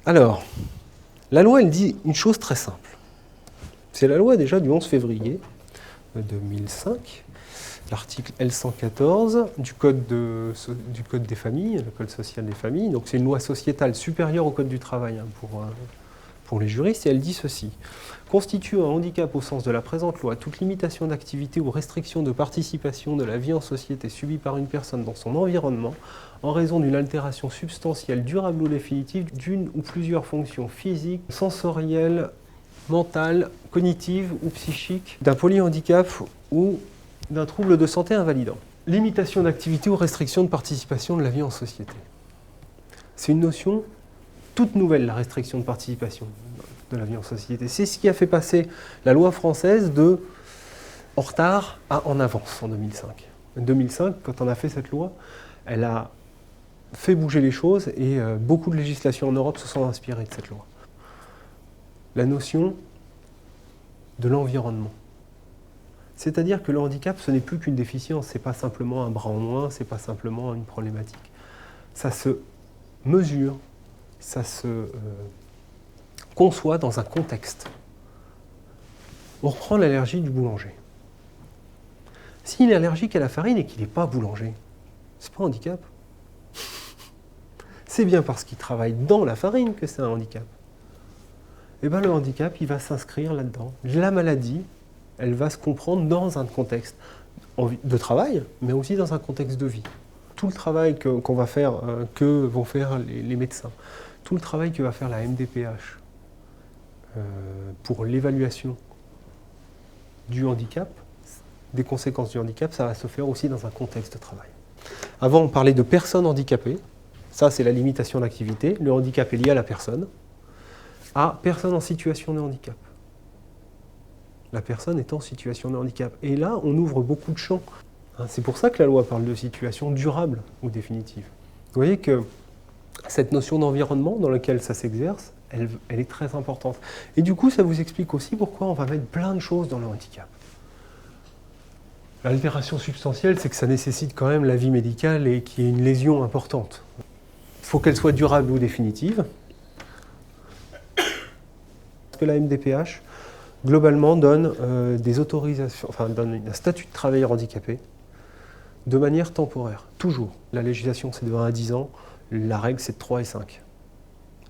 Alors, la loi, elle dit une chose très simple. C'est la loi déjà du 11 février 2005, l'article L114 du code des familles, le code social des familles. Donc c'est une loi sociétale supérieure au code du travail pour les juristes, et elle dit ceci. Constitue un handicap au sens de la présente loi toute limitation d'activité ou restriction de participation de la vie en société subie par une personne dans son environnement en raison d'une altération substantielle, durable ou définitive d'une ou plusieurs fonctions physiques, sensorielles, mentales, cognitives ou psychiques, d'un polyhandicap ou d'un trouble de santé invalidant. Limitation d'activité ou restriction de participation de la vie en société. C'est une notion toute nouvelle, la restriction de participation de la vie en société. C'est ce qui a fait passer la loi française de en retard à en avance en 2005. En 2005, quand on a fait cette loi, elle a fait bouger les choses et beaucoup de législations en Europe se sont inspirées de cette loi. La notion de l'environnement. C'est-à-dire que le handicap, ce n'est plus qu'une déficience, ce n'est pas simplement un bras en moins, ce n'est pas simplement une problématique. Ça se mesure, ça se conçoit dans un contexte. On reprend l'allergie du boulanger. S'il est allergique à la farine et qu'il n'est pas boulanger, c'est pas un handicap. C'est bien parce qu'il travaille dans la farine que c'est un handicap. Et bien le handicap, il va s'inscrire là-dedans. La maladie, elle va se comprendre dans un contexte de travail, mais aussi dans un contexte de vie. Tout le travail qu'on va faire, que vont faire les médecins, tout le travail que va faire la MDPH pour l'évaluation du handicap, des conséquences du handicap, ça va se faire aussi dans un contexte de travail. Avant, on parlait de personnes handicapées. Ça, c'est la limitation d'activité. Le handicap est lié à la personne. À personne en situation de handicap. La personne est en situation de handicap. Et là, on ouvre beaucoup de champs. C'est pour ça que la loi parle de situation durable ou définitive. Vous voyez que cette notion d'environnement dans lequel ça s'exerce, elle est très importante. Et du coup, ça vous explique aussi pourquoi on va mettre plein de choses dans le handicap. L'altération substantielle, c'est que ça nécessite quand même l'avis médical et qu'il y ait une lésion importante. Il faut qu'elle soit durable ou définitive. Parce que la MDPH, globalement, donne des autorisations, enfin donne un statut de travailleur handicapé de manière temporaire, toujours. La législation, c'est de 1 à 10 ans, la règle, c'est de 3 et 5.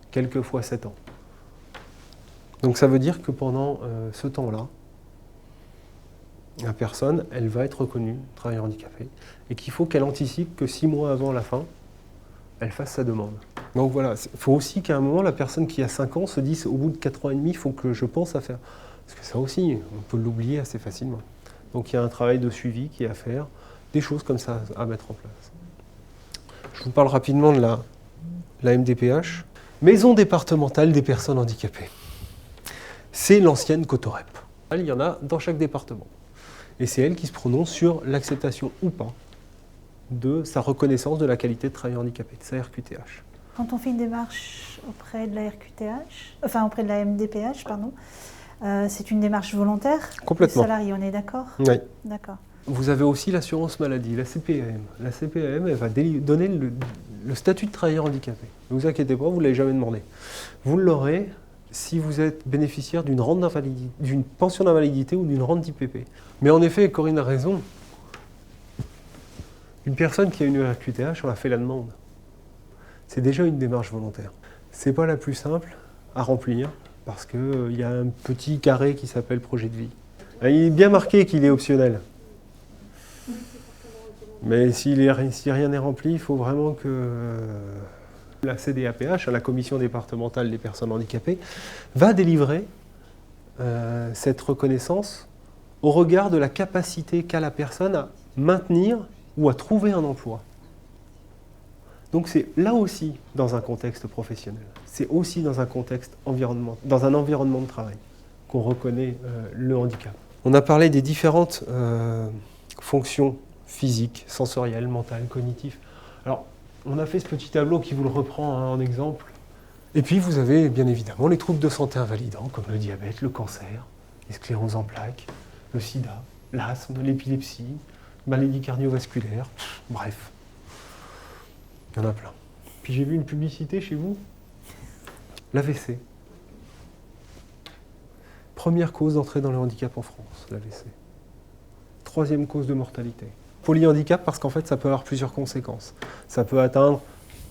Quelquefois 7 ans. Donc ça veut dire que pendant ce temps-là, la personne, elle va être reconnue travailleur handicapé et qu'il faut qu'elle anticipe que 6 mois avant la fin, elle fasse sa demande. Donc voilà, il faut aussi qu'à un moment, la personne qui a 5 ans se dise au bout de 4 ans et demi, il faut que je pense à faire. Parce que ça aussi, on peut l'oublier assez facilement. Donc il y a un travail de suivi qui est à faire, des choses comme ça à mettre en place. Je vous parle rapidement de la MDPH. Maison départementale des personnes handicapées. C'est l'ancienne Cotorep. Il y en a dans chaque département. Et c'est elle qui se prononce sur l'acceptation ou pas de sa reconnaissance de la qualité de travailleur handicapé, de sa RQTH. Quand on fait une démarche auprès de la RQTH, enfin auprès de la MDPH, pardon, c'est une démarche volontaire Complètement. du salarié, on est d'accord? Oui. D'accord. Vous avez aussi l'assurance maladie, la CPAM. La CPAM, elle va donner le statut de travailleur handicapé. Ne vous inquiétez pas, vous ne l'avez jamais demandé. Vous l'aurez si vous êtes bénéficiaire d'une rente d'invalidité, d'une pension d'invalidité ou d'une rente d'IPP. Mais en effet, Corinne a raison. Une personne qui a une RQTH, on a fait la demande. C'est déjà une démarche volontaire. C'est pas la plus simple à remplir parce qu'il y a un petit carré qui s'appelle projet de vie. Il est bien marqué qu'il est optionnel. Mais si rien n'est rempli, il faut vraiment que la CDAPH, la Commission départementale des personnes handicapées, va délivrer cette reconnaissance au regard de la capacité qu'a la personne à maintenir ou à trouver un emploi. Donc c'est là aussi dans un contexte professionnel, c'est aussi dans un contexte dans un environnement de travail qu'on reconnaît le handicap. On a parlé des différentes fonctions physiques, sensorielles, mentales, cognitives. Alors, on a fait ce petit tableau qui vous le reprend en exemple. Et puis vous avez bien évidemment les troubles de santé invalidants comme le diabète, le cancer, les scléroses en plaques, le sida, l'asthme, l'épilepsie, maladie cardiovasculaire, bref. Il y en a plein. Puis j'ai vu une publicité chez vous. L'AVC. Première cause d'entrée dans le handicap en France, l'AVC. Troisième cause de mortalité. Polyhandicap parce qu'en fait, ça peut avoir plusieurs conséquences. Ça peut atteindre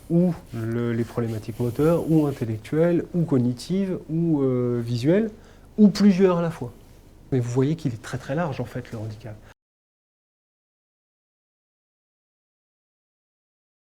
ou les problématiques moteurs, ou intellectuelles, ou cognitives, ou visuelles, ou plusieurs à la fois. Mais vous voyez qu'il est très très large en fait, le handicap.